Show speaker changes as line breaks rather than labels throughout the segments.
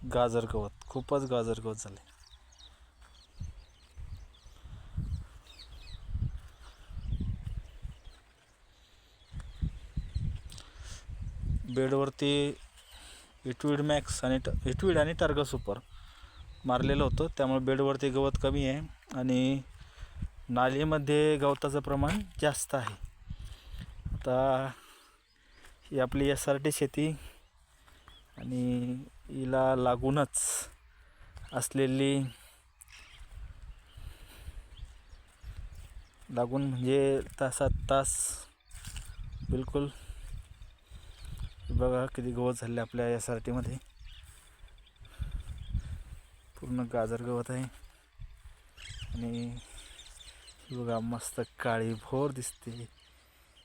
गाजर गवत, खूपच गाजर गवत झाले. बेडवरती इटविड मॅक्स आणि इटविड आणि टर्गा सुपर मारलेलं होतं, त्यामुळे बेडवरती गवत कमी आहे आणि नालीमध्ये गवताचं प्रमाण जास्त आहे. आता ही आपली SRT शेती आणि हिला लागूनच असलेली, लागून म्हणजे तासात तास बिलकुल बघा किती गवत झाले आपल्या SRT मध्ये. पूर्ण गाजर गवत आहे आणि बघा मस्त काळी भोर दिसते.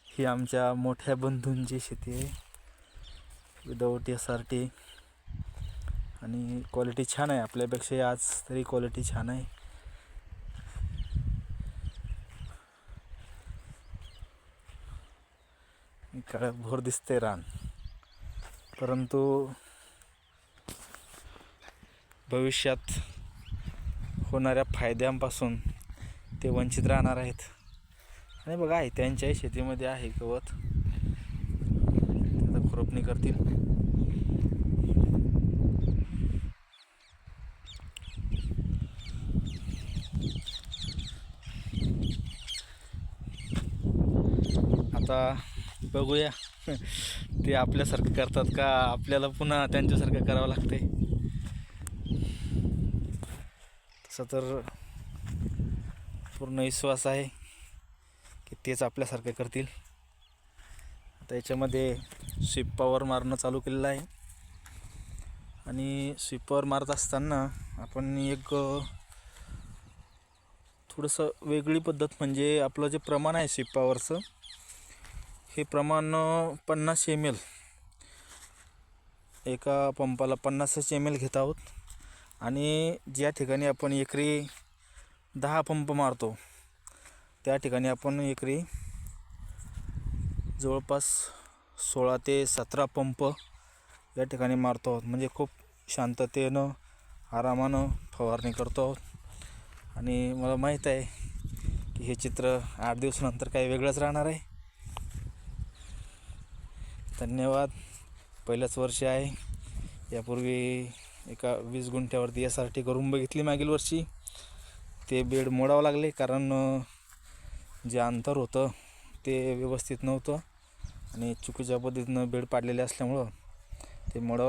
ही आमच्या मोठ्या बंधूंची शेती आहे विदाऊट SRT आणि क्वालिटी छान आहे. आपल्यापेक्षा आज तरी क्वालिटी छान आहे. काळं भोर दिसते रान, परंतु भविष्यात होणाऱ्या फायद्यांपासून ते वंचित राहणार आहेत. आणि बघा आहे त्यांच्याही शेतीमध्ये आहे गवत, आता खुरपणी करतील. आता बघूया ते आपल्यासारखं करतात का आपल्याला पुन्हा त्यांच्यासारखं करावं लागते. तसं तर पूर्ण विश्वास आहे की तेच आपल्यासारखं करतील. आता याच्यामध्ये स्वीप पॉवर मारणं चालू केलेलं आहे आणि स्वीप पॉवर मारत असताना आपण एक थोडंसं वेगळी पद्धत, म्हणजे आपलं जे प्रमाण आहे स्वीप पॉवरचं, हे प्रमाण 50 ml, एका पंपाला 50 ml घेत आहोत. आणि ज्या ठिकाणी आपण एकरी 10 पंप मारतो त्या ठिकाणी आपण एकरी जवळपास 16 ते 17 पंप या ठिकाणी मारतो आहोत. म्हणजे खूप शांततेनं आरामानं फवारणी करतो आहोत. आणि मला माहीत आहे की हे चित्र 8 दिवसानंतर काही वेगळंच राहणार आहे. धन्यवाद. पहिलंच वर्ष आहे. यापूर्वी एका 20 गुंठ्यावरती SRT करून बघितली मागील वर्षी. ते बेड मोडावं लागले कारण जे अंतर होतं ते व्यवस्थित नव्हतं आणि चुकीच्या पद्धतीनं बेड पाडलेले असल्यामुळं ते मोडावं